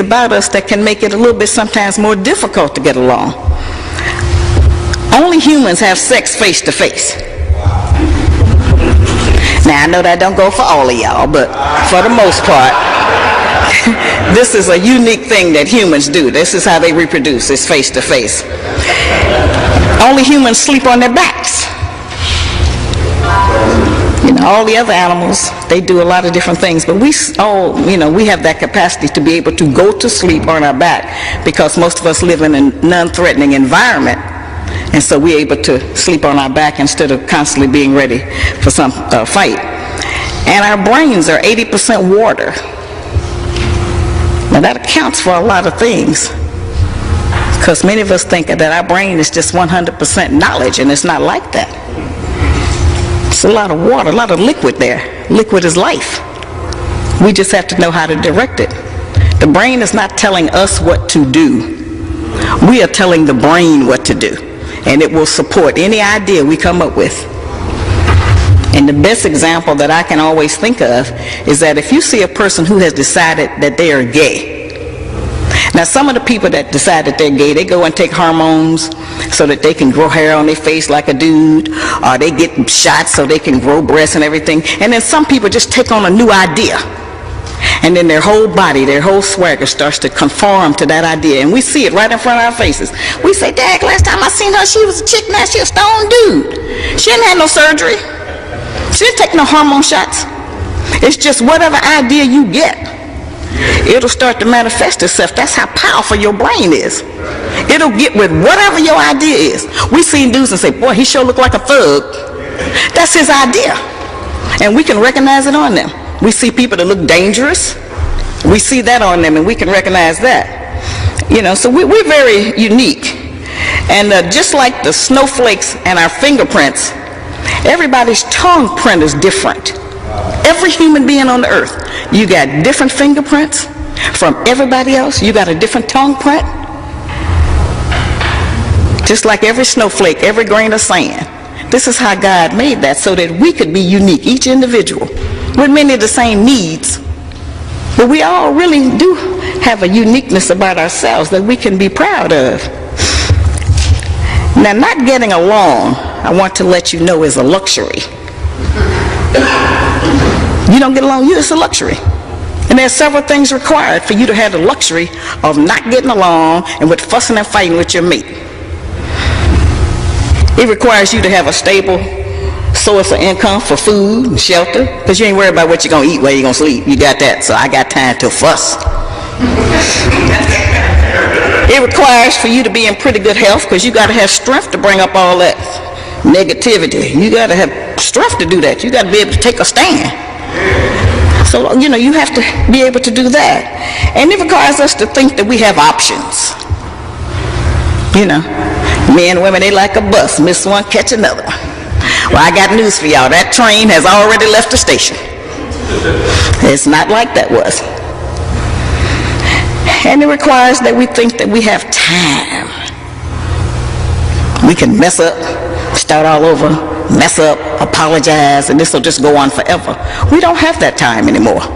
about us that can make it a little bit sometimes more difficult to get along. Only humans have sex face to face. Now I know that don't go for all of y'all, but for the most part, this is a unique thing that humans do. This is how they reproduce, is face to face. Only humans sleep on their backs. You know, all the other animals, they do a lot of different things, but we all, we have that capacity to be able to go to sleep on our back because most of us live in a non-threatening environment, and so we're able to sleep on our back instead of constantly being ready for some fight. And our brains are 80% water. Now that accounts for a lot of things, because many of us think that our brain is just 100% knowledge, and it's not like that. It's a lot of water, a lot of liquid there. Liquid is life. We just have to know how to direct it. The brain is not telling us what to do. We are telling the brain what to do, and it will support any idea we come up with. And the best example that I can always think of is that if you see a person who has decided that they are gay. Now some of the people that decide that they're gay, they go and take hormones so that they can grow hair on their face like a dude, or they get shots so they can grow breasts and everything. And then some people just take on a new idea, and then their whole body, their whole swagger starts to conform to that idea, and we see it right in front of our faces. We say, Dad, last time I seen her, she was a chick, now she a stone dude. She didn't have no surgery. She didn't take no hormone shots. It's just whatever idea you get, it'll start to manifest itself. That's how powerful your brain is. It'll get with whatever your idea is. We seen dudes and say, boy, he sure look like a thug. That's his idea. And we can recognize it on them. We see people that look dangerous. We see that on them, and we can recognize that. So we're very unique. And just like the snowflakes and our fingerprints, everybody's tongue print is different. Every human being on the earth, you got different fingerprints from everybody else. You got a different tongue print. Just like every snowflake, every grain of sand. This is how God made that, so that we could be unique, each individual, with many of the same needs. But we all really do have a uniqueness about ourselves that we can be proud of. Now, not getting along, I want to let you know, is a luxury. You don't get along, it's a luxury. And there's several things required for you to have the luxury of not getting along and with fussing and fighting with your mate. It requires you to have a stable source of income for food and shelter, because you ain't worried about what you're going to eat, where you're going to sleep. You got that, so I got time to fuss. It requires for you to be in pretty good health, because you got to have strength to bring up all that negativity. You got to have strength to do that. You got to be able to take a stand. So, you have to be able to do that. And it requires us to think that we have options. Men and women, they like a bus. Miss one, catch another. Well, I got news for y'all. That train has already left the station. It's not like that was. And it requires that we think that we have time. We can mess up, start all over, mess up, apologize, and this will just go on forever. We don't have that time anymore.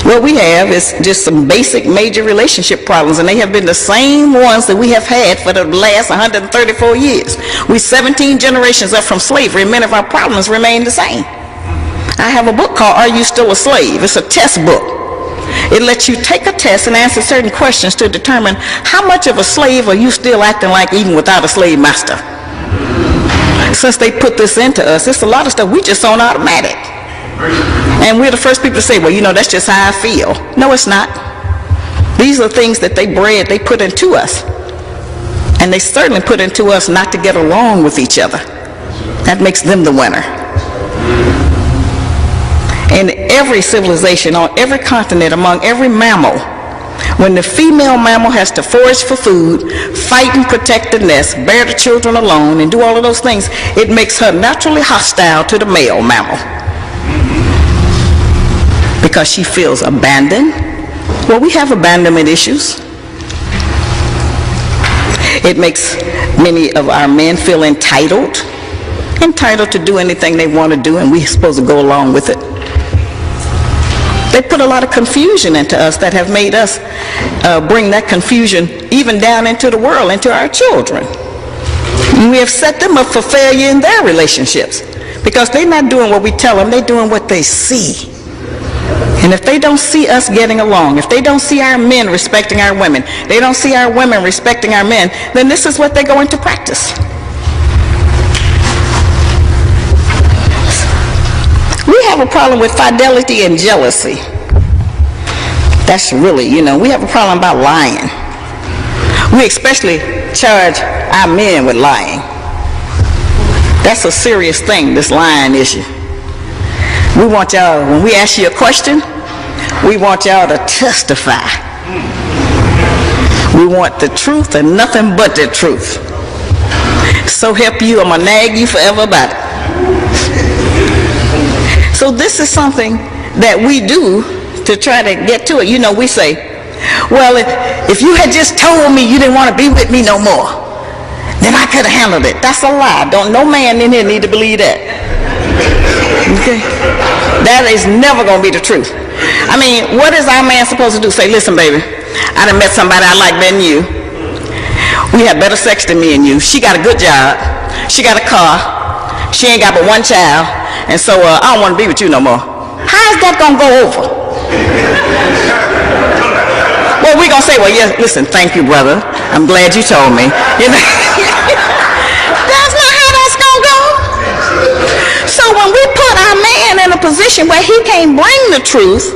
What we have is just some basic major relationship problems, and they have been the same ones that we have had for the last 134 years. We 17 generations up from slavery, and many of our problems remain the same. I have a book called Are You Still a Slave? It's a test book. It lets you take a test and answer certain questions to determine how much of a slave are you still acting like even without a slave master. Since they put this into us, it's a lot of stuff we just on automatic. And we're the first people to say, well, that's just how I feel. No, it's not. These are things that they put into us. And they certainly put into us not to get along with each other. That makes them the winner. In every civilization, on every continent, among every mammal, when the female mammal has to forage for food, fight and protect the nest, bear the children alone, and do all of those things, it makes her naturally hostile to the male mammal. Because she feels abandoned. Well, we have abandonment issues. It makes many of our men feel entitled to do anything they want to do, and we're supposed to go along with it. They put a lot of confusion into us that have made us bring that confusion even down into the world, into our children. And we have set them up for failure in their relationships because they're not doing what we tell them, they're doing what they see. And if they don't see us getting along, if they don't see our men respecting our women, they don't see our women respecting our men, then this is what they go into practice. We have a problem with fidelity and jealousy. That's really, we have a problem about lying. We especially charge our men with lying. That's a serious thing, this lying issue. We want y'all, when we ask you a question, we want y'all to testify. We want the truth and nothing but the truth. So help you, I'm going to nag you forever about it. So this is something that we do to try to get to it. We say, well, if you had just told me you didn't want to be with me no more, then I could have handled it. That's a lie. No man in here need to believe that. Okay? That is never going to be the truth. I mean, what is our man supposed to do? Say, listen, baby, I done met somebody I like better than you. We have better sex than me and you. She got a good job. She got a car. She ain't got but one child. And so I don't want to be with you no more. How is that going to go over? Well, we're going to say, well, yes, listen, thank you, brother. I'm glad you told me. That's not how that's going to go. So when we put our man in a position where he can't bring the truth,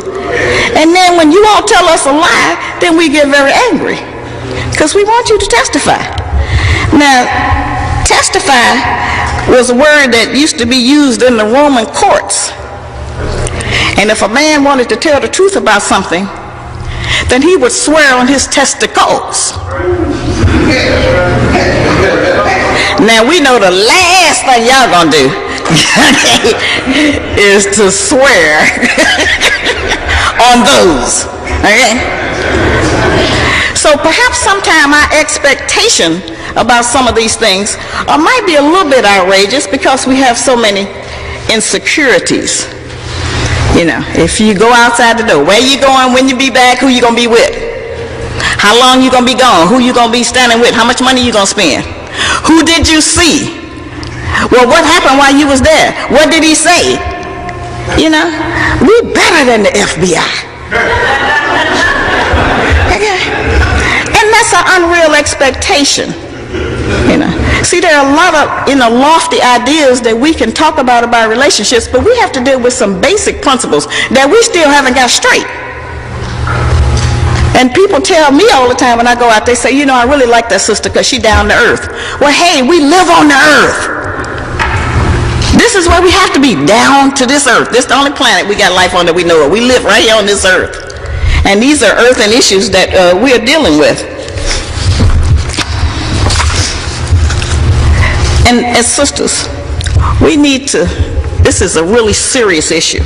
and then when you all tell us a lie, then we get very angry because we want you to testify. Now, testify was a word that used to be used in the Roman courts. And if a man wanted to tell the truth about something, then he would swear on his testicles. Now we know the last thing y'all gonna do is to swear on those. Okay? So perhaps sometime our expectation about some of these things might be a little bit outrageous because we have so many insecurities. If you go outside the door, where you going, when you be back, who you going to be with? How long you going to be gone? Who you going to be standing with? How much money you going to spend? Who did you see? Well, what happened while you was there? What did he say? We better than the FBI. Okay? And that's an unreal expectation. See, there are a lot of lofty ideas that we can talk about relationships, but we have to deal with some basic principles that we still haven't got straight. And people tell me all the time when I go out, they say, I really like that sister because she's down to earth. Well, hey, we live on the earth. This is where we have to be, down to this earth. This is the only planet we got life on that we know of. We live right here on this earth. And these are earthen issues that we are dealing with. And as sisters, we need to, this is a really serious issue.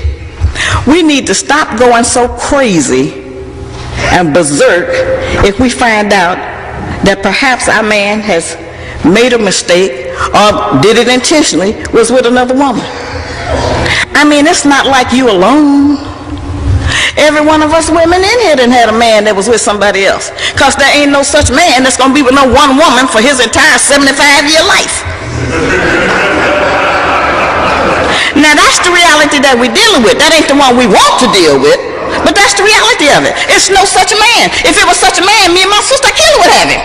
We need to stop going so crazy and berserk if we find out that perhaps our man has made a mistake or did it intentionally, was with another woman. I mean, it's not like you alone. Every one of us women in here done had a man that was with somebody else. Because there ain't no such man that's going to be with no one woman for his entire 75-year life. Now that's the reality that we're dealing with. That ain't the one we want to deal with, but that's the reality of it. It's no such a man. If it was such a man, me and my sister Kelly would have him.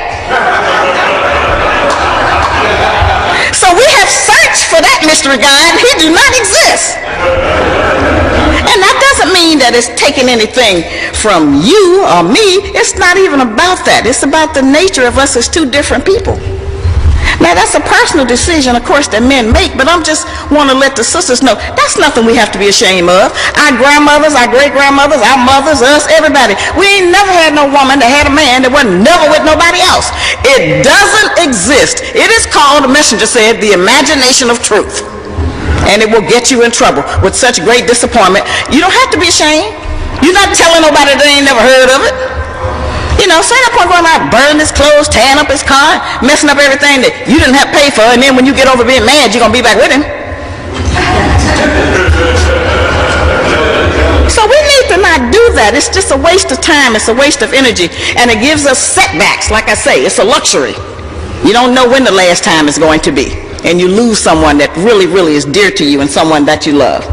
So we have searched for that mystery God. He do not exist. And that doesn't mean that it's taking anything from you or me. It's not even about that. It's about the nature of us as two different people. Now that's a personal decision, of course, that men make, but I'm just want to let the sisters know that's nothing we have to be ashamed of. Our grandmothers, our great-grandmothers, our mothers, us, everybody. We ain't never had no woman that had a man that wasn't never with nobody else. It doesn't exist. It is called, the messenger said, the imagination of truth. And it will get you in trouble with such great disappointment. You don't have to be ashamed. You're not telling nobody they ain't never heard of it. Say that point going out, burning his clothes, tearing up his car, messing up everything that you didn't have to pay for, and then when you get over being mad, you're going to be back with him. So we need to not do that. It's just a waste of time. It's a waste of energy. And it gives us setbacks. Like I say, it's a luxury. You don't know when the last time is going to be. And you lose someone that really, really is dear to you and someone that you love.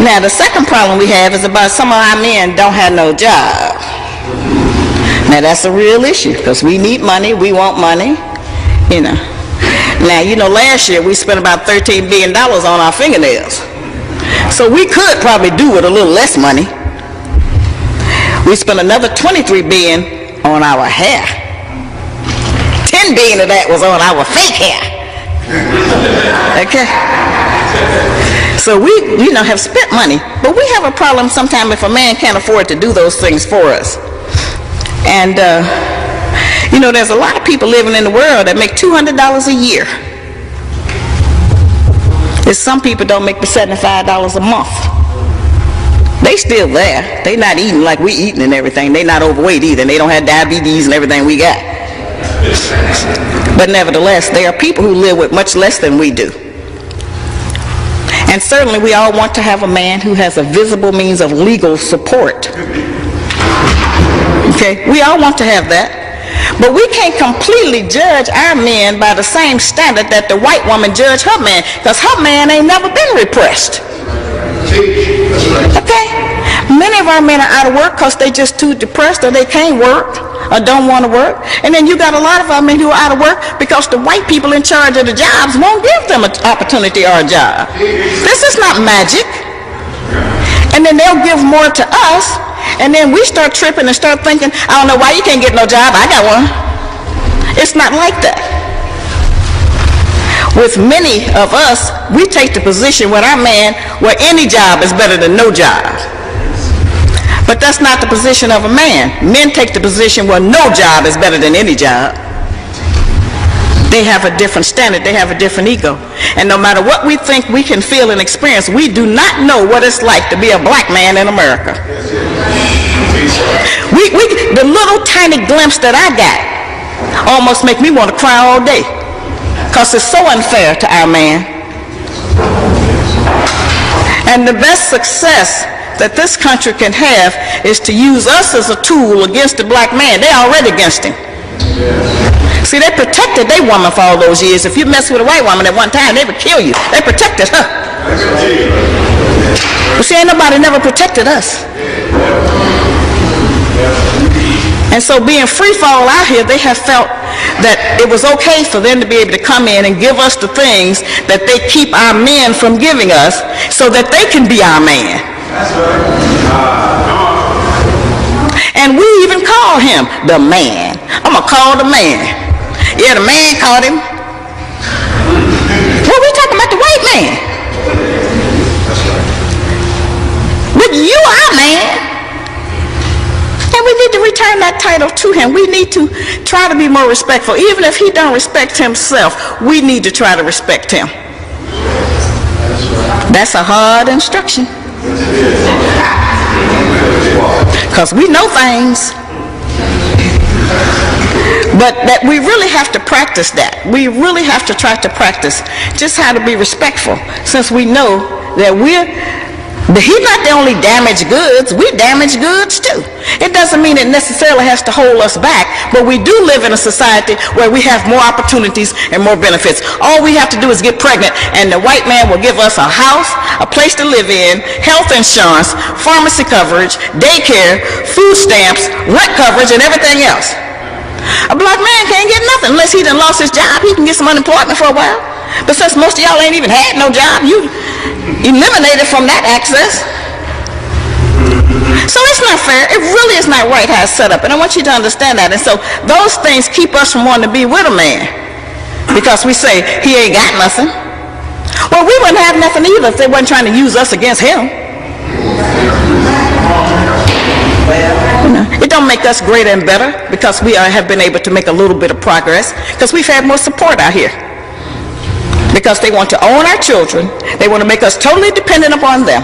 Now, the second problem we have is about some of our men don't have no job. Now, that's a real issue because we need money. We want money, you know. Now, you know, last year we spent about $13 billion on our fingernails. So we could probably do with a little less money. We spent another $23 billion on our hair. $10 billion of that was on our fake hair. Okay? So we, you know, have spent money, but we have a problem sometimes if a man can't afford to do those things for us. And, you know, there's a lot of people living in the world that make $200 a year. There's some people don't make but $75 a month. They still there. They not eating like we eating and everything. They not overweight either. They don't have diabetes and everything we got. But nevertheless, there are people who live with much less than we do. And certainly we all want to have a man who has a visible means of legal support. Okay, we all want to have that. But we can't completely judge our men by the same standard that the white woman judged her man, because her man ain't never been repressed. Okay? Many of our men are out of work because they just too depressed or they can't work or don't want to work. And then you got a lot of our men who are out of work because the white people in charge of the jobs won't give them an opportunity or a job. This is not magic. And then they'll give more to us, and then we start tripping and start thinking, I don't know why you can't get no job, I got one. It's not like that. With many of us, we take the position with our man where any job is better than no job. But that's not the position of a man. Men take the position where no job is better than any job. They have a different standard. They have a different ego. And no matter what we think we can feel and experience, we do not know what it's like to be a black man in America. The little tiny glimpse that I got almost make me want to cry all day because it's so unfair to our man. And the best success that this country can have is to use us as a tool against the black man. They're already against him. See, they protected their woman for all those years. If you mess with a white woman at one time, they would kill you. They protected her. But see, ain't nobody never protected us. And so being free fall out here, they have felt that it was okay for them to be able to come in and give us the things that they keep our men from giving us so that they can be our man. And we even call him the man. I'm going to call the man. Yeah, the man called him. Well, we talking about the white man. But you are man. And we need to return that title to him. We need to try to be more respectful. Even if he don't respect himself, we need to try to respect him. That's a hard instruction. Because we know things. But that we really have to practice that. We really have to try to practice just how to be respectful, since we know that he's not the only damaged goods. We damage goods too. It doesn't mean it necessarily has to hold us back, but we do live in a society where we have more opportunities and more benefits. All we have to do is get pregnant, and the white man will give us a house, a place to live in, health insurance, pharmacy coverage, daycare, food stamps, rent coverage, and everything else. A black man can't get nothing unless he done lost his job. He can get some unemployment for a while. But since most of y'all ain't even had no job, you eliminated from that access. So it's not fair. It really is not right how it's set up. And I want you to understand that. And so those things keep us from wanting to be with a man, because we say he ain't got nothing. Well, we wouldn't have nothing either if they wasn't trying to use us against him. It don't make us greater and better because we have been able to make a little bit of progress because we've had more support out here. Because they want to own our children. They want to make us totally dependent upon them.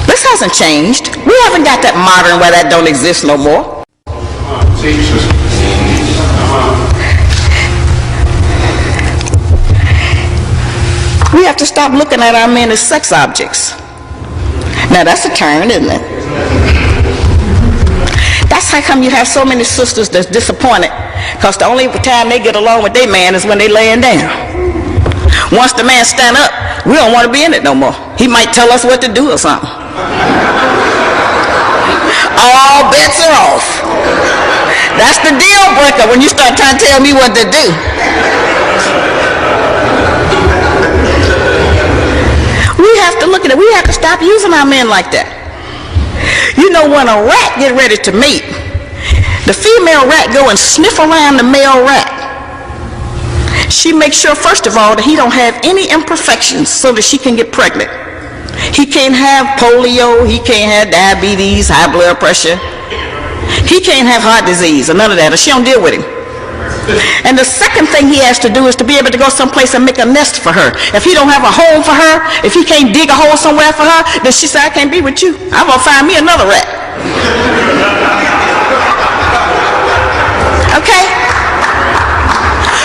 This hasn't changed. We haven't got that modern where that don't exist no more. We have to stop looking at our men as sex objects. Now that's a turn, isn't it? That's how come you have so many sisters that's disappointed, because the only time they get along with their man is when they laying down. Once the man stand up, we don't want to be in it no more. He might tell us what to do or something. All bets are off. That's the deal breaker when you start trying to tell me what to do. We have to look at it. We have to stop using our men like that. You know, when a rat get ready to mate, the female rat go and sniff around the male rat. She makes sure, first of all, that he don't have any imperfections so that she can get pregnant. He can't have polio, he can't have diabetes, high blood pressure. He can't have heart disease or none of that, or she don't deal with him. And the second thing he has to do is to be able to go someplace and make a nest for her. If he don't have a home for her, if he can't dig a hole somewhere for her, then she said, I can't be with you. I'm going to find me another rat. Okay?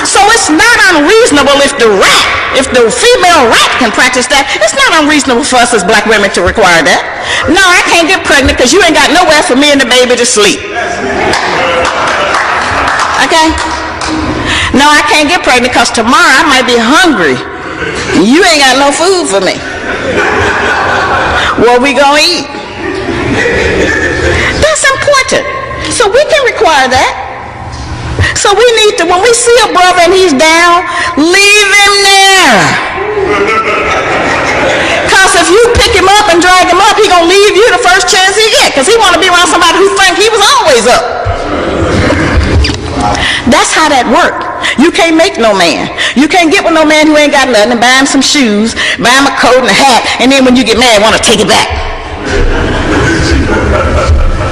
So it's not unreasonable if the female rat can practice that, it's not unreasonable for us as black women to require that. No, I can't get pregnant because you ain't got nowhere for me and the baby to sleep. Okay? No, I can't get pregnant because tomorrow I might be hungry. You ain't got no food for me. What we gonna eat? That's important. So we can require that. So we need to, when we see a brother and he's down, leave him there. Because if you pick him up and drag him up, he gonna leave you the first chance he get, because he want to be around somebody who think he was always up. That's how that works. You can't make no man. You can't get with no man who ain't got nothing and buy him some shoes, buy him a coat and a hat, and then when you get mad, want to take it back.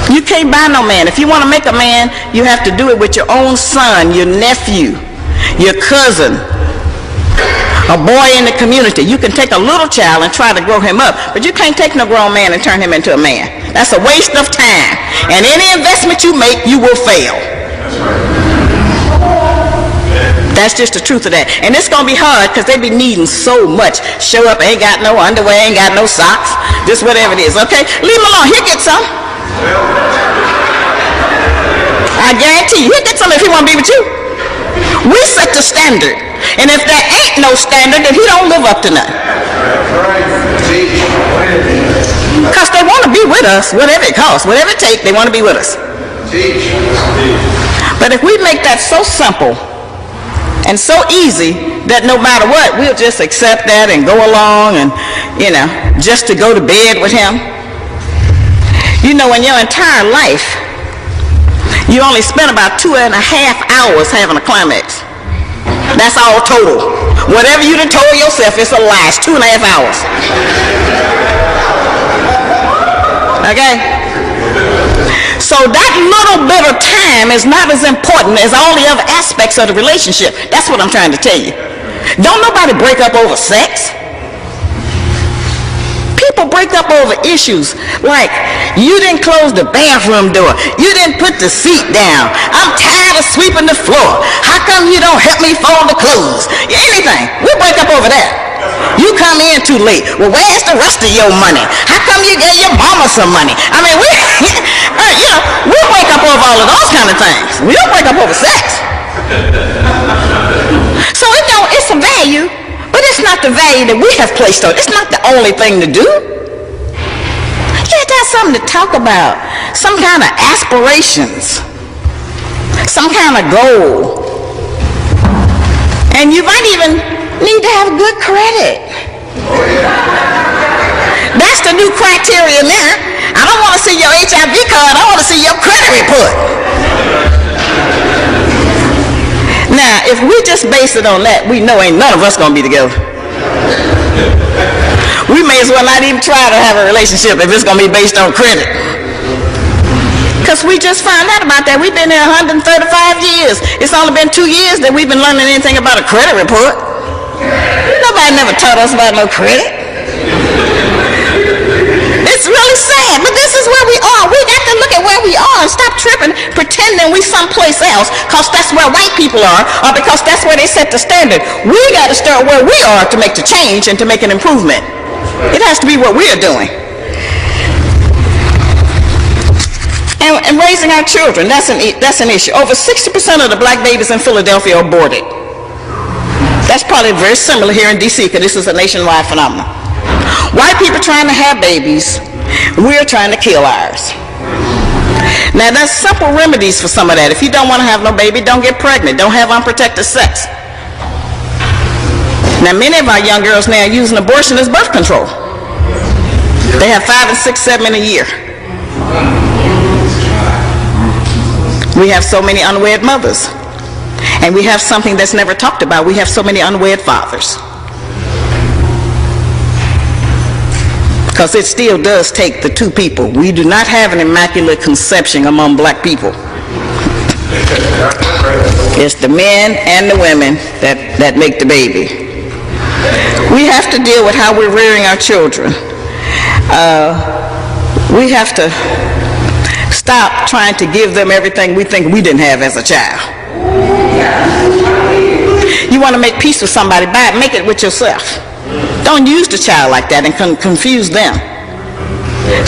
You can't buy no man. If you want to make a man, you have to do it with your own son, your nephew, your cousin, a boy in the community. You can take a little child and try to grow him up, but you can't take no grown man and turn him into a man. That's a waste of time. And any investment you make, you will fail. That's just the truth of that. And it's going to be hard because they be needing so much. Show up, ain't got no underwear, ain't got no socks, just whatever it is, okay? Leave him alone. He'll get some. I guarantee you, he'll get some if he want to be with you. We set the standard. And if there ain't no standard, then he don't live up to nothing. Because they want to be with us, whatever it costs, whatever it takes, they want to be with us. But if we make that so simple and so easy that no matter what, we'll just accept that and go along and, you know, just to go to bed with him. You know, in your entire life, you only spend about 2.5 hours having a climax. That's all total. Whatever you done told yourself, it's a lie. It's 2.5 hours. Okay? So that little bit of time is not as important as all the other aspects of the relationship. That's what I'm trying to tell you. Don't nobody break up over sex. People break up over issues like, you didn't close the bathroom door, you didn't put the seat down, I'm tired of sweeping the floor, how come you don't help me fold the clothes? Anything. We break up over that. You come in too late. Well, where's the rest of your money? How come you gave your mama some money? I mean, we break up over all of those kind of things. We don't break up over sex. So it's a value, but it's not the value that we have placed on it. It's not the only thing to do. You have to have something to talk about, some kind of aspirations, some kind of goal. And you might even need to have good credit. That's the new criteria now. I don't want to see your HIV card, I want to see your credit report. Now, if we just base it on that, we know ain't none of us going to be together. We may as well not even try to have a relationship if it's going to be based on credit. Because we just found out about that. We've been here 135 years. It's only been 2 years that we've been learning anything about a credit report. Nobody never taught us about no credit. It's really sad, but this is where we are. We got to look at here where we are and stop tripping, pretending we someplace else because that's where white people are or because that's where they set the standard. We got to start where we are to make the change and to make an improvement. It has to be what we're doing. And raising our children, that's an issue. Over 60% of the black babies in Philadelphia are aborted. That's probably very similar here in D.C. because this is a nationwide phenomenon. White people trying to have babies, we're trying to kill ours. Now there's simple remedies for some of that. If you don't want to have no baby, don't get pregnant. Don't have unprotected sex. Now many of our young girls now are using abortion as birth control. They have 5 and 6, 7 a year. We have so many unwed mothers. And we have something that's never talked about. We have so many unwed fathers. Because it still does take the two people. We do not have an immaculate conception among black people. It's the men and the women that make the baby. We have to deal with how we're rearing our children. We have to stop trying to give them everything we think we didn't have as a child. You want to make peace with somebody, make it with yourself. Don't use the child like that and confuse them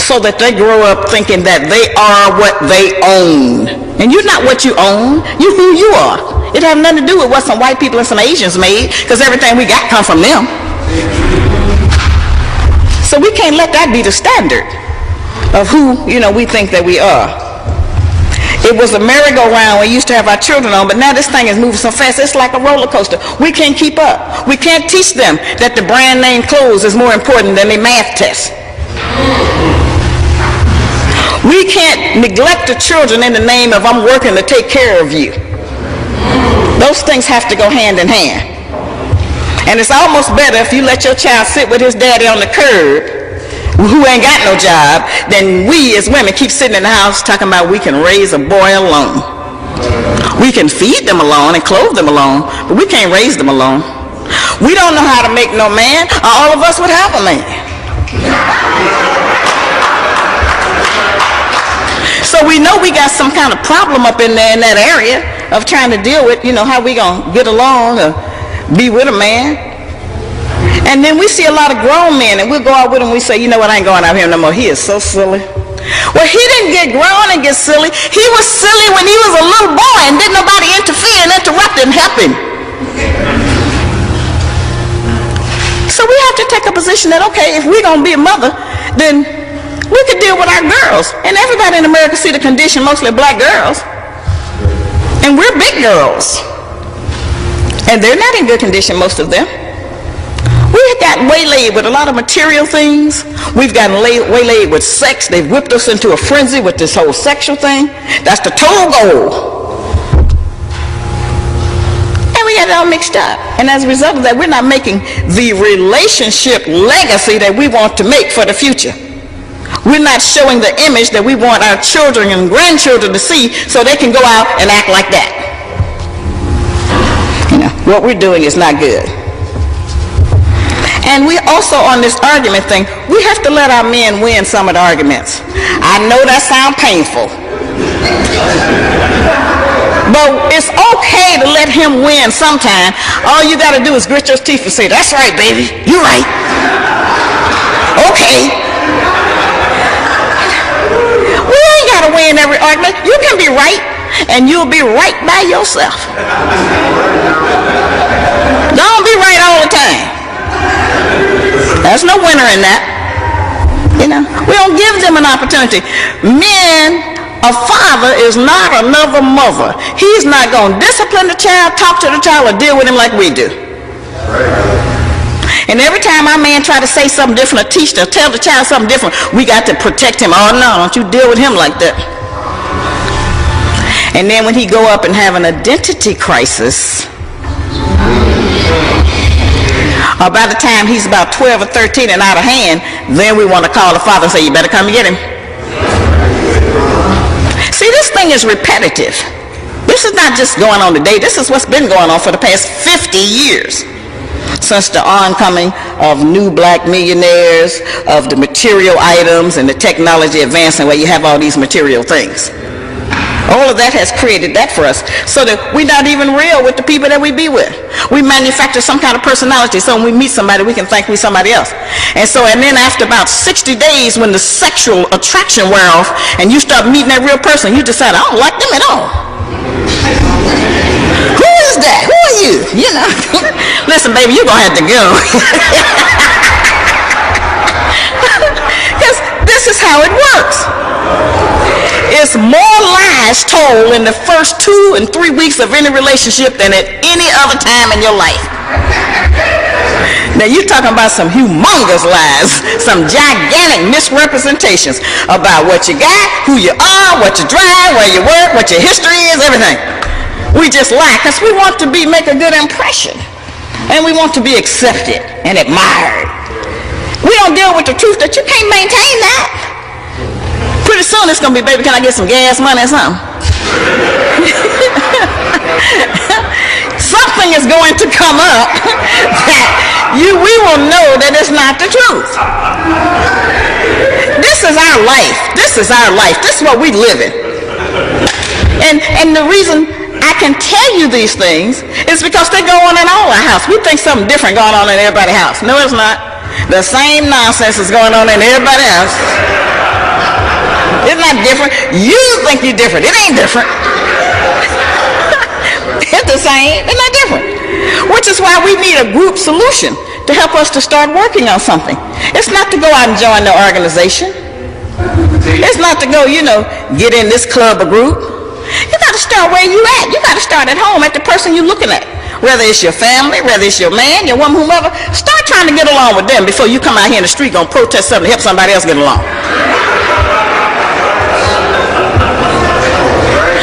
so that they grow up thinking that they are what they own. And you're not what you own, you're who you are. It has nothing to do with what some white people and some Asians made, because everything we got come from them. So we can't let that be the standard of who, we think that we are. It was a merry-go-round we used to have our children on, but now this thing is moving so fast, it's like a roller coaster. We can't keep up. We can't teach them that the brand name clothes is more important than their math test. We can't neglect the children in the name of I'm working to take care of you. Those things have to go hand in hand. And it's almost better if you let your child sit with his daddy on the curb who ain't got no job, then we as women keep sitting in the house talking about we can raise a boy alone. We can feed them alone and clothe them alone, but we can't raise them alone. We don't know how to make no man, or all of us would have a man. So we know we got some kind of problem up in there in that area of trying to deal with, how we gonna get along or be with a man. And then we see a lot of grown men, and we'll go out with them, we say, I ain't going out here no more. He is so silly. Well, he didn't get grown and get silly. He was silly when he was a little boy, and didn't nobody interfere and interrupt and help him. So we have to take a position that, okay, if we're going to be a mother, then we could deal with our girls. And everybody in America see the condition, mostly black girls. And we're big girls. And they're not in good condition, most of them. We've gotten waylaid with a lot of material things. We've gotten waylaid with sex. They've whipped us into a frenzy with this whole sexual thing. That's the total goal. And we got it all mixed up. And as a result of that, we're not making the relationship legacy that we want to make for the future. We're not showing the image that we want our children and grandchildren to see so they can go out and act like that. What we're doing is not good. And we also, on this argument thing, we have to let our men win some of the arguments. I know that sounds painful. But it's okay to let him win sometime. All you got to do is grit your teeth and say, that's right, baby. You're right. Okay. We ain't got to win every argument. You can be right, and you'll be right by yourself. Don't be right all the time. There's no winner in that. We don't give them an opportunity. Men, a father is not another mother. He's not going to discipline the child, talk to the child, or deal with him like we do. And every time our man try to say something different or teach or tell the child something different, we got to protect him. Oh no, don't you deal with him like that. And then when he go up and have an identity crisis, or by the time he's about 12 or 13 and out of hand, then we want to call the father and say, you better come and get him. See, this thing is repetitive. This is not just going on today. This is what's been going on for the past 50 years. since the oncoming of new black millionaires, of the material items and the technology advancing where you have all these material things. All of that has created that for us, so that we're not even real with the people that we be with. We manufacture some kind of personality, so when we meet somebody, we can think we're somebody else. And then after about 60 days, when the sexual attraction wear off, and you start meeting that real person, you decide, I don't like them at all. Who is that? Who are you? You know. Listen, baby, you're going to have to go. Because this is how it works. It's more lies told in the first 2 and 3 weeks of any relationship than at any other time in your life. Now you're talking about some humongous lies, some gigantic misrepresentations about what you got, who you are, what you drive, where you work, what your history is, everything. We just lie because we want to make a good impression, and we want to be accepted and admired. We don't deal with the truth that you can't maintain that. Pretty soon it's going to be, baby, can I get some gas money or something? Something is going to come up that we will know that it's not the truth. This is our life. This is our life. This is what we live in. And the reason I can tell you these things is because they go on in all our house. We think something different going on in everybody's house. No, it's not. The same nonsense is going on in everybody's house. It's not different. You think you're different. It ain't different. It's the same. It's not different. Which is why we need a group solution to help us to start working on something. It's not to go out and join the organization. It's not to go, get in this club or group. You got to start where you at. You got to start at home, at the person you're looking at. Whether it's your family, whether it's your man, your woman, whomever, start trying to get along with them before you come out here in the street going to protest something to help somebody else get along.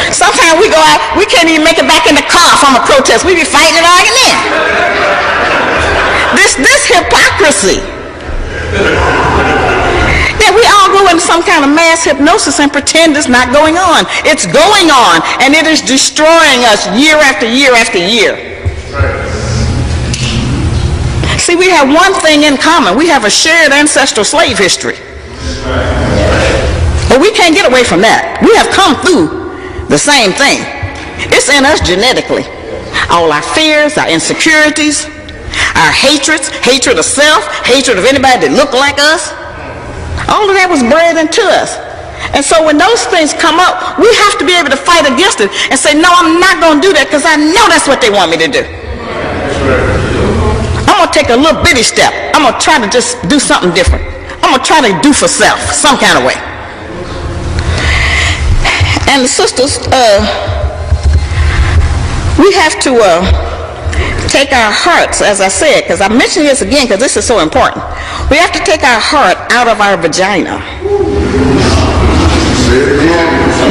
Sometimes we go out, we can't even make it back in the car from a protest. We be fighting and arguing in. This hypocrisy. Yeah, we all go into some kind of mass hypnosis and pretend it's not going on. It's going on, and it is destroying us year after year after year. See, we have one thing in common. We have a shared ancestral slave history. But we can't get away from that. We have come through the same thing. It's in us genetically. All our fears, our insecurities, our hatreds, hatred of self, hatred of anybody that look like us, all of that was bred into us. And so when those things come up, we have to be able to fight against it and say, no, I'm not going to do that because I know that's what they want me to do. I'm going to take a little bitty step. I'm going to try to just do something different. I'm going to try to do for self, some kind of way. And the sisters, we have to take our hearts, as I said, because I mentioned this again because this is so important. We have to take our heart out of our vagina.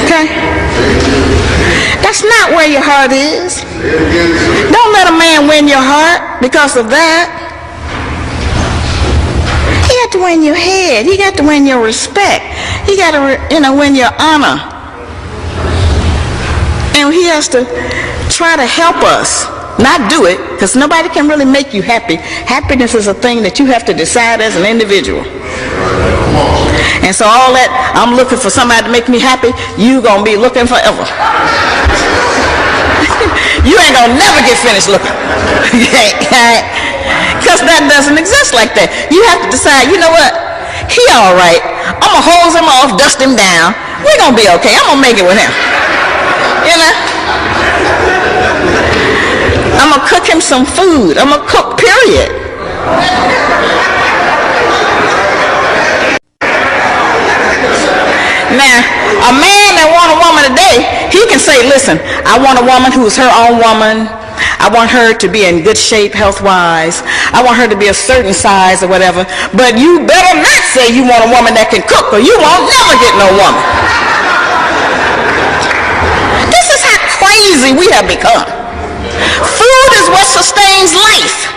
Okay? That's not where your heart is. Don't let a man win your heart because of that. He got to win your head. He got to win your respect. He got to win your honor. And he has to try to help us, not do it, because nobody can really make you happy. Happiness is a thing that you have to decide as an individual. And so all that, I'm looking for somebody to make me happy, you gonna be looking forever. You ain't gonna never get finished looking. Because that doesn't exist like that. You have to decide, you know what, he all right, I'm gonna hose him off, dust him down, we're gonna be okay, I'm gonna make it with him. You know? I'm going to cook him some food. I'm going to cook, period. Now, a man that wants a woman today, he can say, listen, I want a woman who's her own woman. I want her to be in good shape health-wise. I want her to be a certain size or whatever. But you better not say you want a woman that can cook or you won't never get no woman. This is how crazy we have become. Food is what sustains life.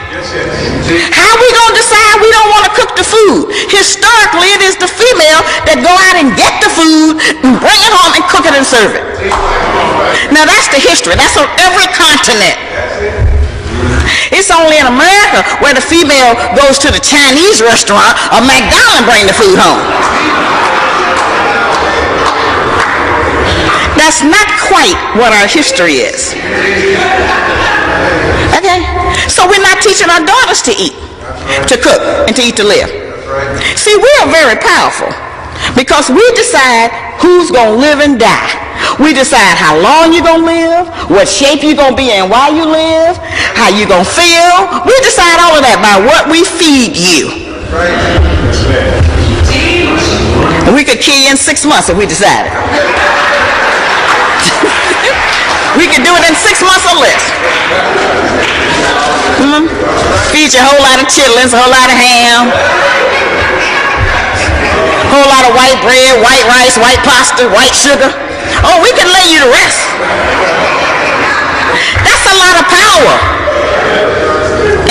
How we going to decide we don't want to cook the food? Historically, it is the female that go out and get the food, and bring it home and cook it and serve it. Now that's the history. That's on every continent. It's only in America where the female goes to the Chinese restaurant or McDonald's and bring the food home. That's not quite what our history is. Okay? So we're not teaching our daughters to eat, to cook, and to eat to live. See, we are very powerful because we decide who's going to live and die. We decide how long you're going to live, what shape you're going to be in while you live, how you're going to feel. We decide all of that by what we feed you. And we could kill you in 6 months if we decided. We could do it in 6 months or less. Feed you a whole lot of chitlins, a whole lot of ham, a whole lot of white bread, white rice, white pasta, white sugar. Oh, we can lay you to rest. That's a lot of power.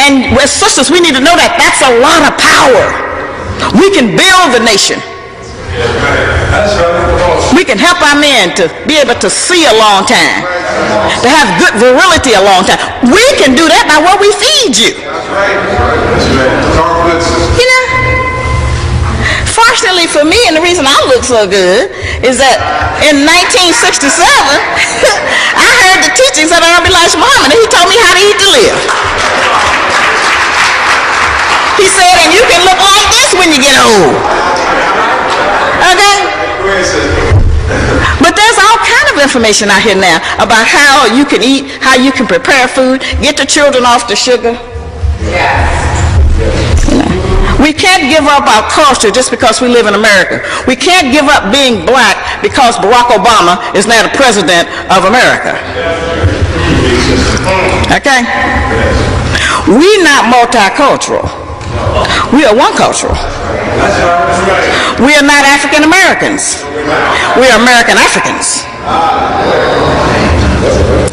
And as sisters, we need to know that that's a lot of power. We can build the nation. We can help our men to be able to see a long time, to have good virility a long time. We can do that by what we feed you. You know, fortunately for me, and the reason I look so good is that in 1967, I heard the teachings of the Honorable Elijah Muhammad, and he told me how to eat to live. He said, and you can look like this when you get old. Okay? But there's all kind of information out here now about how you can eat, how you can prepare food, get the children off the sugar. We can't give up our culture just because we live in America. We can't give up being black because Barack Obama is now the president of America. Okay? We're not multicultural. We are one cultural. We are not African Americans. We are American Africans.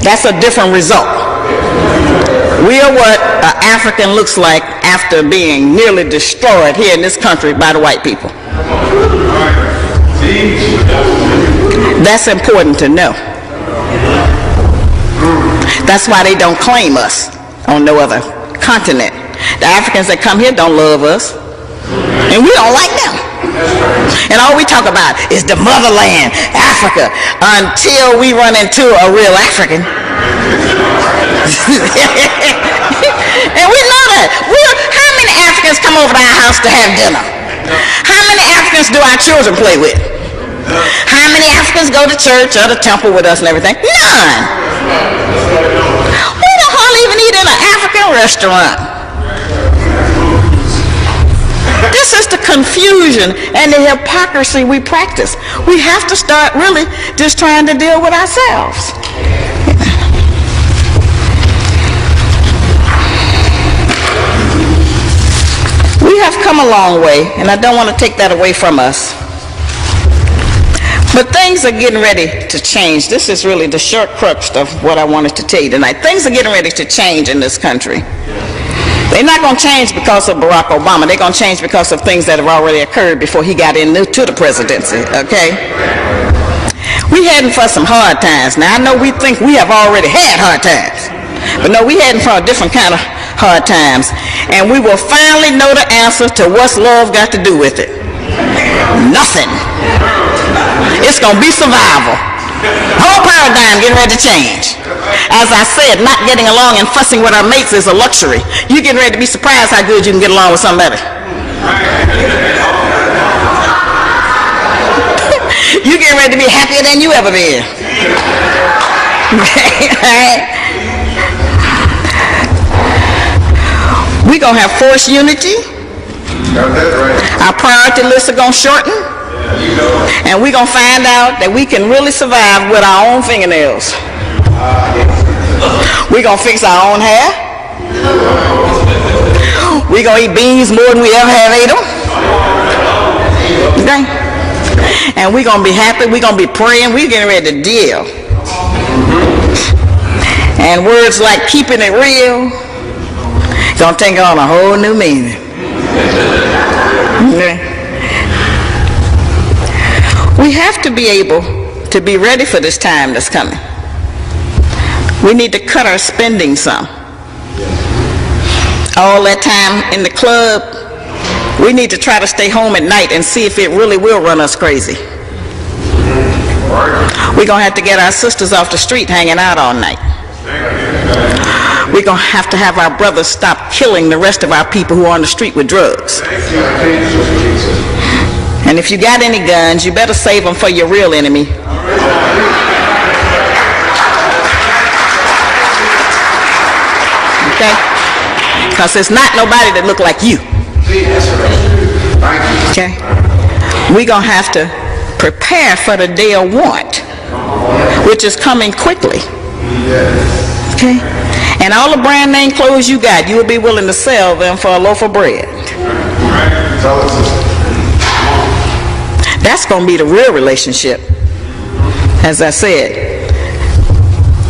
That's a different result. We are what an African looks like after being nearly destroyed here in this country by the white people. That's important to know. That's why they don't claim us on no other continent. The Africans that come here don't love us, and we don't like them. And all we talk about is the motherland, Africa, until we run into a real African. And we know that. How many Africans come over to our house to have dinner? How many Africans do our children play with? How many Africans go to church or the temple with us and everything? None. We don't hardly even eat in an African restaurant. This is the confusion and the hypocrisy we practice. We have to start really just trying to deal with ourselves. We have come a long way, and I don't want to take that away from us. But things are getting ready to change. This is really the short crux of what I wanted to tell you tonight. Things are getting ready to change in this country. They're not going to change because of Barack Obama. They're going to change because of things that have already occurred before he got into the presidency, okay? We're heading for some hard times. Now, I know we think we have already had hard times. But no, we're heading for a different kind of hard times. And we will finally know the answer to what's love got to do with it. Nothing. It's going to be survival. Whole paradigm getting ready to change. As I said, not getting along and fussing with our mates is a luxury. You're getting ready to be surprised how good you can get along with somebody. You're getting ready to be happier than you ever been. We're going to have forced unity. Our priority lists are going to shorten. And we're going to find out that we can really survive with our own fingernails. We're going to fix our own hair. We're going to eat beans more than we ever have ate them. Okay? And we're going to be happy. We're going to be praying. We're getting ready to deal. And words like keeping it real going to take on a whole new meaning. Okay? We have to be able to be ready for this time that's coming. We need to cut our spending some. all that time in the club, we need to try to stay home at night and see if it really will run us crazy. We're going to have to get our sisters off the street hanging out all night. We're going to have our brothers stop killing the rest of our people who are on the street with drugs. And if you got any guns, you better save them for your real enemy. Okay? Because it's not nobody that look like you. Okay? We're going to have to prepare for the day of want, which is coming quickly. Okay? And all the brand name clothes you got, you will be willing to sell them for a loaf of bread. That's going to be the real relationship. As I said,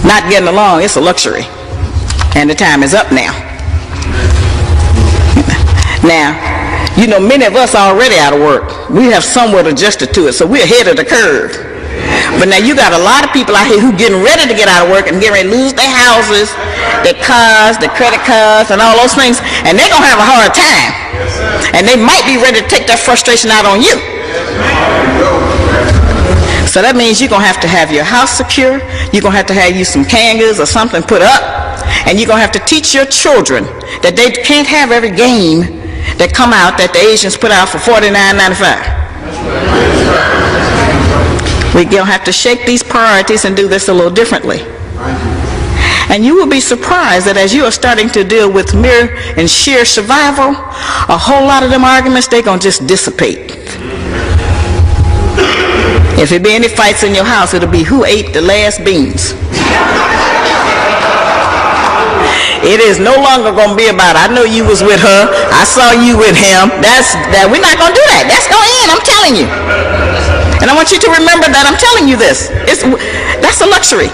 not getting along, it's a luxury. And the time is up now. Now, you know, many of us are already out of work. We have somewhat adjusted to it, so we're ahead of the curve. But now you got a lot of people out here who getting ready to get out of work and getting ready to lose their houses, their cars, their credit cards, and all those things, and they're going to have a hard time. And they might be ready to take that frustration out on you. So that means you're going to have your house secure. You're going to have you some kangas or something put up. And you're going to have to teach your children that they can't have every game that come out that the Asians put out for $49.95. We're going to have to shake these priorities and do this a little differently. And you will be surprised that as you are starting to deal with mere and sheer survival, a whole lot of them arguments, they're going to just dissipate. If there be any fights in your house, it'll be who ate the last beans. It is no longer going to be about, I know you was with her, I saw you with him. We're not going to do that. That's going to end, I'm telling you. And I want you to remember that I'm telling you this. That's a luxury.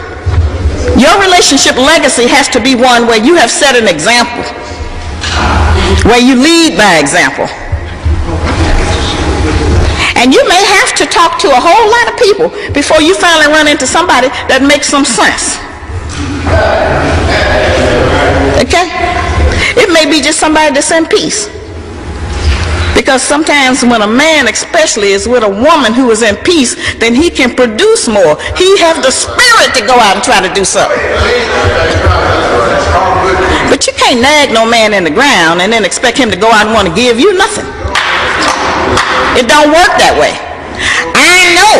Your relationship legacy has to be one where you have set an example, where you lead by example. And you may have to talk to a whole lot of people before you finally run into somebody that makes some sense. Okay? It may be just somebody that's in peace. Because sometimes when a man especially is with a woman who is in peace, then he can produce more. He has the spirit to go out and try to do something. But you can't nag no man in the ground and then expect him to go out and want to give you nothing. It don't work that way. I know.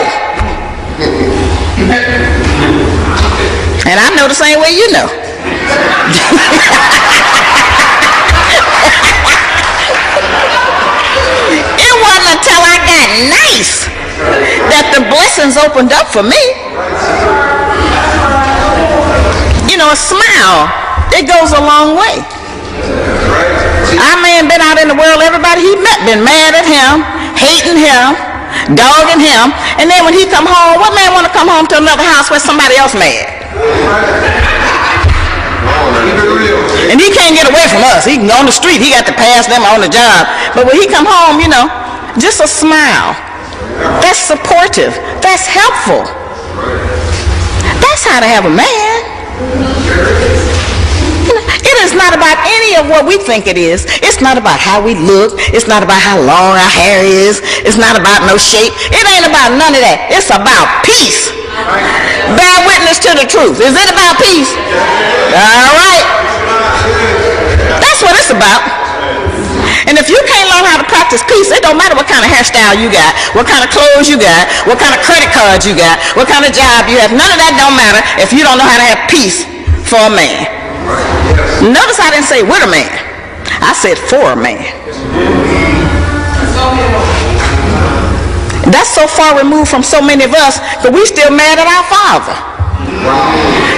And I know the same way you know. It wasn't until I got nice that the blessings opened up for me. You know, a smile, it goes a long way. Our man been out in the world, everybody he met been mad at him, hating him, dogging him, and then when he come home, what man want to come home to another house where somebody else mad? And he can't get away from us. He can go on the street, he got to pass them on the job. But when he come home, you know, just a smile. That's supportive. That's helpful. That's how to have a man. It is not about any of what we think it is. It's not about how we look. It's not about how long our hair is. It's not about no shape. It ain't about none of that. It's about peace. Bear witness to the truth. Is it about peace? All right. That's what it's about. And if you can't learn how to practice peace, it don't matter what kind of hairstyle you got, what kind of clothes you got, what kind of credit cards you got, what kind of job you have. None of that don't matter if you don't know how to have peace for a man. Notice I didn't say with a man. I said for a man. That's so far removed from so many of us that we still mad at our father.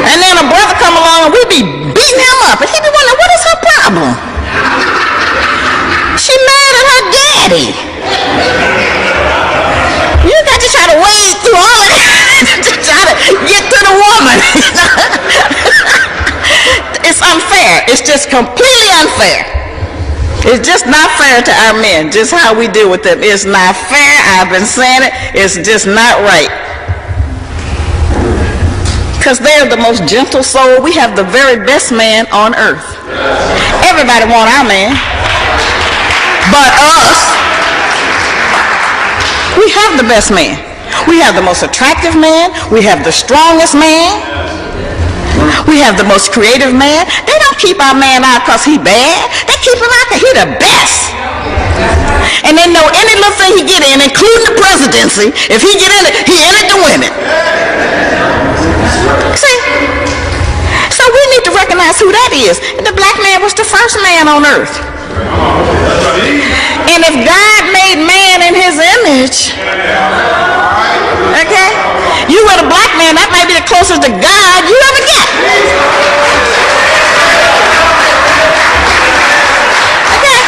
And then a brother come along and we be beating him up and he be wondering, what is her problem? She mad at her daddy. You got to try to wade through all of that to try to get to the woman. It's unfair. It's just completely unfair. It's just not fair to our men. Just how we deal with them. It's not fair. I've been saying it. It's just not right. Because they're the most gentle soul. We have the very best man on earth. Everybody want our man. But us, we have the best man. We have the most attractive man. We have the strongest man. We have the most creative man. They don't keep our man out because he bad. They keep him out because he the best. And they know any little thing he get in, including the presidency, if he get in it, he in it to win it. See? So we need to recognize who that is. And the black man was the first man on earth. And if God made man in his image, okay, you with a black man, that might be the closest to God you ever get. Okay?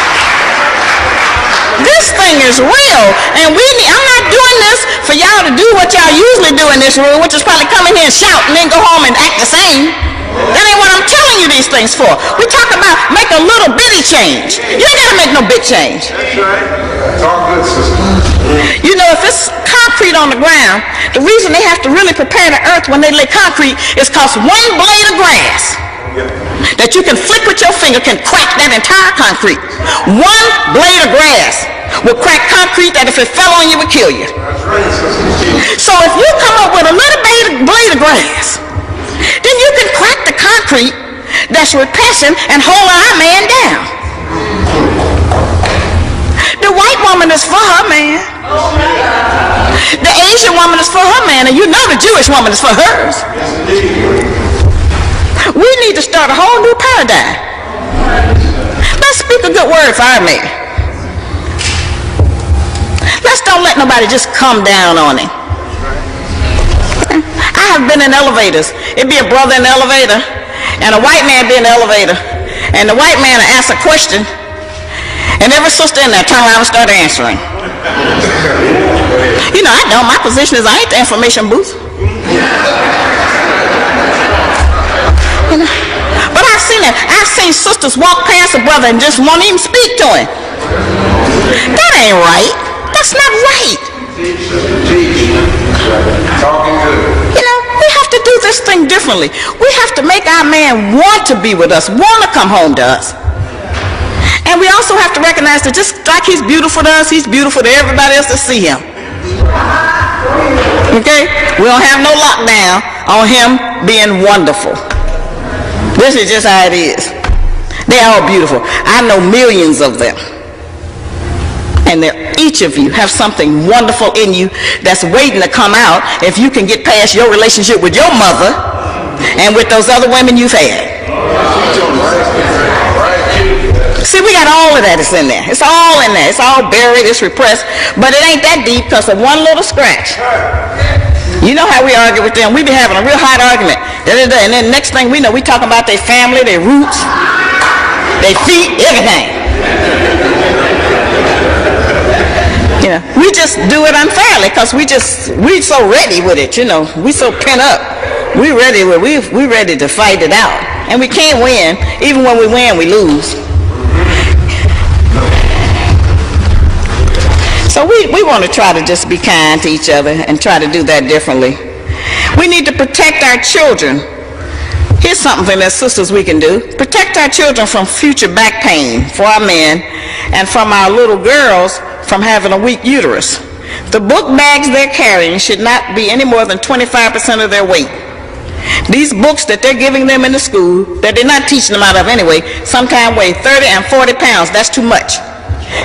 This thing is real, and I'm not doing this for y'all to do what y'all usually do in this room, which is probably come in here and shout and then go home and act the same. That ain't what I'm telling you these things for. We talk about make a little bitty change. You ain't got to make no big change. That's right. It's all good, sister. You know, if it's concrete on the ground, the reason they have to really prepare the earth when they lay concrete is because one blade of grass that you can flick with your finger can crack that entire concrete. One blade of grass will crack concrete that if it fell on you would kill you. That's right, sister. So if you come up with a little blade of grass, then you can crack the concrete that's repelling and hold our man down. The white woman is for her man. The Asian woman is for her man, and you know the Jewish woman is for hers. We need to start a whole new paradigm. Let's speak a good word for our man. Let's don't let nobody just come down on him. I have been in elevators. It'd be a brother in the elevator, and a white man be in the elevator, and the white man will ask a question, and every sister in there turn around and start answering. You know, I know my position is I ain't the information booth. You know? But I've seen that. I've seen sisters walk past a brother and just won't even speak to him. That ain't right. That's not right. Talking good. You know, we have to do this thing differently. We have to make our man want to be with us, want to come home to us. And we also have to recognize that just like he's beautiful to us, he's beautiful to everybody else that see him. Okay? We don't have no lockdown on him being wonderful. This is just how it is. They're all beautiful. I know millions of them. And each of you have something wonderful in you that's waiting to come out if you can get past your relationship with your mother and with those other women you've had. See, we got all of that is in there. It's all in there. It's all buried. It's repressed. But it ain't that deep because of one little scratch. You know how we argue with them. We be having a real hot argument. And then next thing we know, we talking about their family, their roots, their feet, everything. You know, we just do it unfairly because we so ready with it, you know. We so pent up. We ready to fight it out. And we can't win. Even when we win, we lose. So we want to try to just be kind to each other and try to do that differently. We need to protect our children. Here's something as sisters we can do. Protect our children from future back pain for our men and from our little girls from having a weak uterus. The book bags they're carrying should not be any more than 25% of their weight. These books that they're giving them in the school, that they're not teaching them out of anyway, sometimes weigh 30 and 40 pounds. That's too much.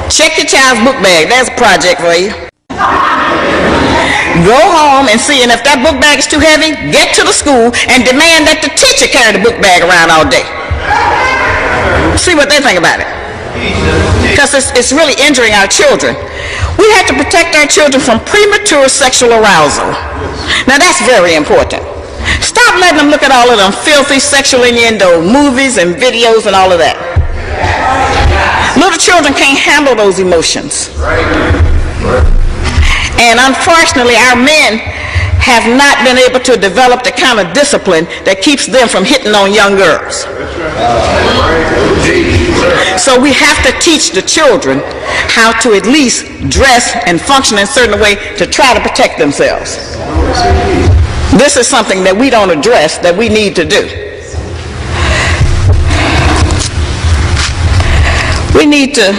Check your child's book bag. There's a project for you. Go home and see, and if that book bag is too heavy, get to the school and demand that the teacher carry the book bag around all day. See what they think about it. Because it's really injuring our children. We have to protect our children from premature sexual arousal. Now that's very important. Stop letting them look at all of them filthy sexual innuendo movies and videos and all of that. Little children can't handle those emotions. And unfortunately, our men have not been able to develop the kind of discipline that keeps them from hitting on young girls. So we have to teach the children how to at least dress and function in a certain way to try to protect themselves. This is something that we don't address that we need to do. We need to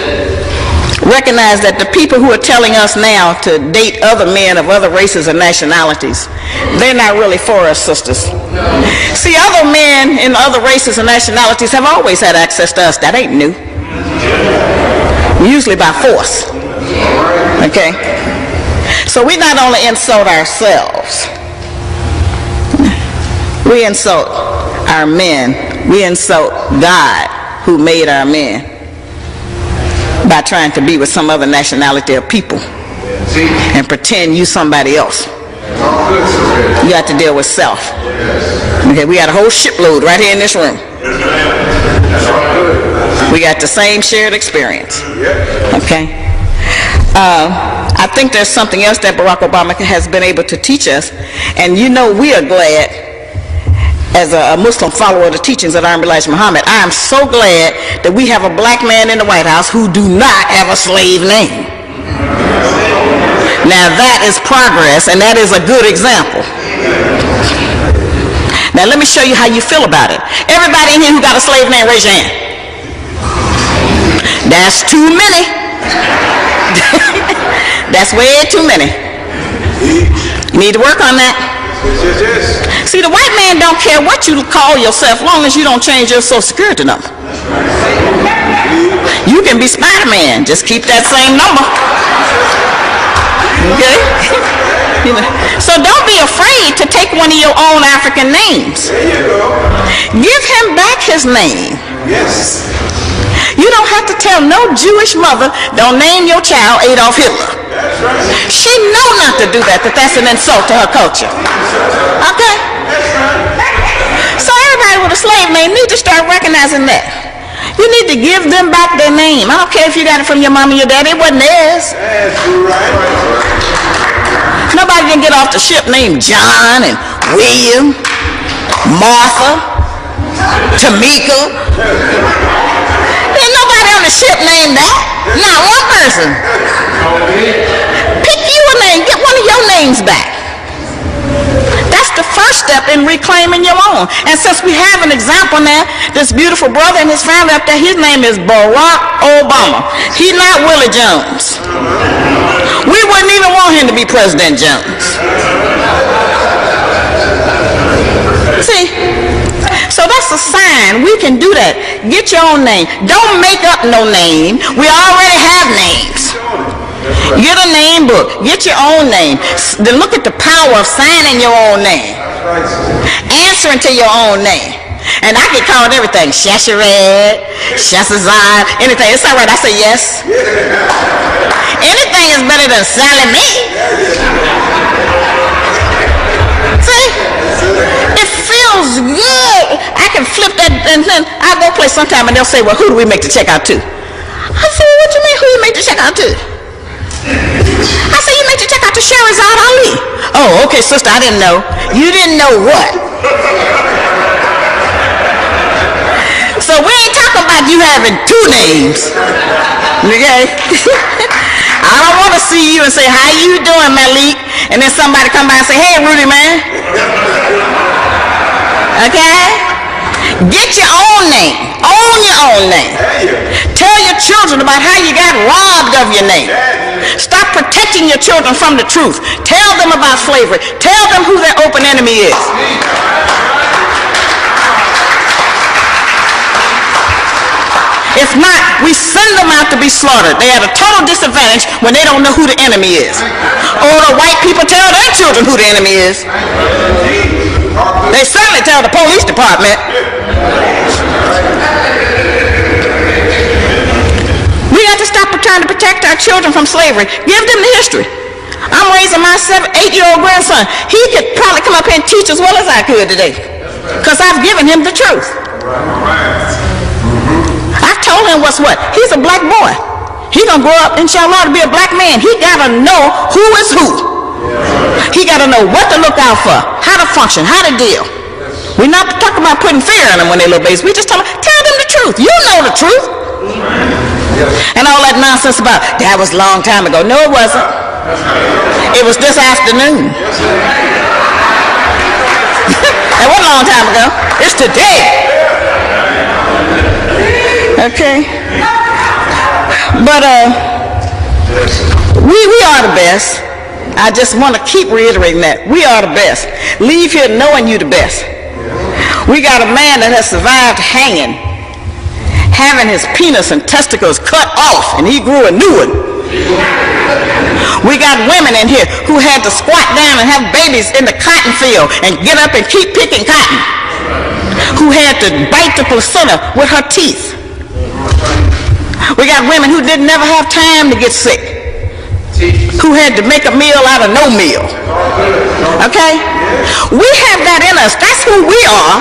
recognize that the people who are telling us now to date other men of other races and nationalities, they're not really for us, sisters. See, other men in other races and nationalities have always had access to us. That ain't new. Usually by force. Okay? So we not only insult ourselves, we insult our men. We insult God who made our men by trying to be with some other nationality of people and pretend you somebody else. You got to deal with self. Okay, we got a whole shipload right here in this room. We got the same shared experience. Okay. I think there's something else that Barack Obama has been able to teach us, and you know we are glad, as a Muslim follower of the teachings of Elijah Muhammad, I am so glad that we have a black man in the White House who do not have a slave name. Now that is progress, and that is a good example. Now let me show you how you feel about it. Everybody in here who got a slave name, raise your hand. That's too many. That's way too many. You need to work on that. See, the white man don't care what you call yourself long as you don't change your social security number. You can be Spider-Man, just keep that same number. Okay? You know. So don't be afraid to take one of your own African names. Give him back his name. Yes. You don't have to tell no Jewish mother, don't name your child Adolf Hitler. She know not to do that, that's an insult to her culture. Okay? So everybody with a slave name need to start recognizing that. You need to give them back their name. I don't care if you got it from your mom and your daddy, it wasn't theirs. Nobody can get off the ship named John and William, Martha, Tamika. Ain't nobody on the ship named that. Not one person. Pick you a name. Get one of your names back. That's the first step in reclaiming your own. And since we have an example now, this beautiful brother and his family up there, his name is Barack Obama. He's not Willie Jones. We wouldn't even want him to be President Jones. See? So that's a sign. We can do that. Get your own name. Don't make up no name. We already have names. Get a name book. Get your own name. Then look at the power of signing your own name. Answering to your own name. And I get called everything. Shaharazad, anything. It's all right. I say yes. Anything is better than Sally Mae. See? It feels good. I can flip that, and then I go play sometime and they'll say, well, who do we make the check out to? I say, well, what you mean, who you make the check out to? I say, you make the check out to Shaharazad Ali. Oh, okay, sister, I didn't know. You didn't know what? So we ain't talking about you having two names. Okay? I don't want to see you and say, how you doing, Malik? And then somebody come by and say, hey, Rudy, man. Okay? Get your own name. Own your own name. Tell your children about how you got robbed of your name. Stop protecting your children from the truth. Tell them about slavery. Tell them who their open enemy is. If not, we send them out to be slaughtered. They at a total disadvantage when they don't know who the enemy is. Or the white people tell their children who the enemy is. They certainly tell the police department. We have to stop trying to protect our children from slavery. Give them the history. I'm raising my 8-year-old grandson. He could probably come up here and teach as well as I could today. Because I've given him the truth. I've told him what's what. He's a black boy. He's going to grow up, inshallah, to be a black man. He got to know who is who. He got to know what to look out for, how to function, how to deal. We're not talking about putting fear in them when they're little babies. We just tell them the truth. You know the truth. And all that nonsense about, that was a long time ago. No, it wasn't. It was this afternoon. That wasn't a long time ago. It's today. Okay. But we are the best. I just want to keep reiterating that. We are the best. Leave here knowing you the best. We got a man that has survived hanging, having his penis and testicles cut off, and he grew a new one. We got women in here who had to squat down and have babies in the cotton field and get up and keep picking cotton, who had to bite the placenta with her teeth. We got women who didn't never have time to get sick, who had to make a meal out of no meal. Okay? We have that in us. That's who we are.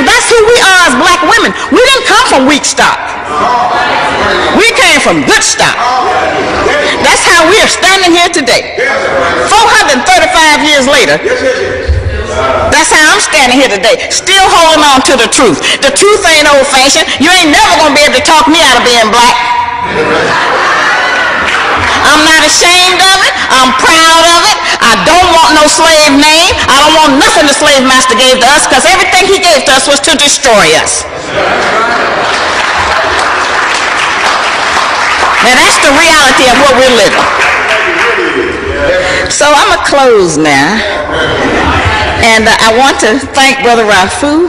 That's who we are as black women. We didn't come from weak stock. We came from good stock. That's how we are standing here today. 435 years later, that's how I'm standing here today, still holding on to the truth. The truth ain't old-fashioned. You ain't never going to be able to talk me out of being black. I'm not ashamed of it. I'm proud of it. I don't want no slave name. I don't want nothing the slave master gave to us, because everything he gave to us was to destroy us. Now that's the reality of what we're living. So I'm going to close now. And I want to thank Brother Rafu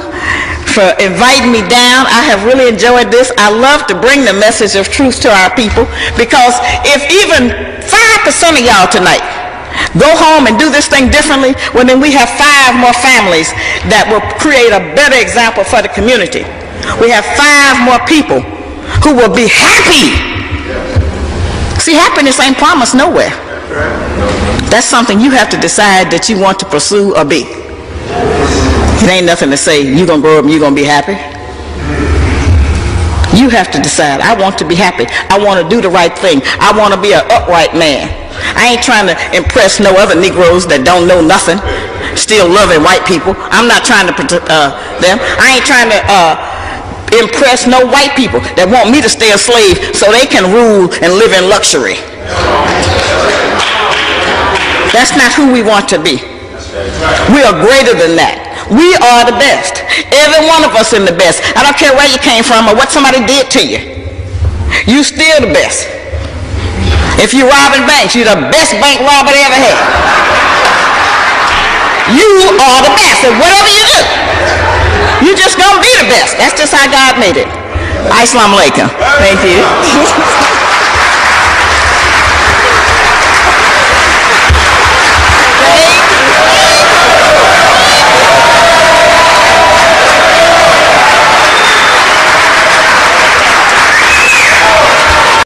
for inviting me down. I have really enjoyed this. I love to bring the message of truth to our people, because if even 5% of y'all tonight go home and do this thing differently, well, then we have 5 more families that will create a better example for the community. We have 5 more people who will be happy. See, happiness ain't promised nowhere. That's something you have to decide that you want to pursue or be. It ain't nothing to say you're going to grow up and you're going to be happy. You have to decide, I want to be happy. I want to do the right thing. I want to be an upright man. I ain't trying to impress no other Negroes that don't know nothing, still loving white people. I'm not trying to them. I ain't trying to impress no white people that want me to stay a slave so they can rule and live in luxury. That's not who we want to be. We are greater than that. We are the best. Every one of us in the best. I don't care where you came from or what somebody did to you. You still the best. If you're robbing banks, you're the best bank robber they ever had. You are the best at whatever you do. You're just going to be the best. That's just how God made it. Assalamu alaikum. Thank you.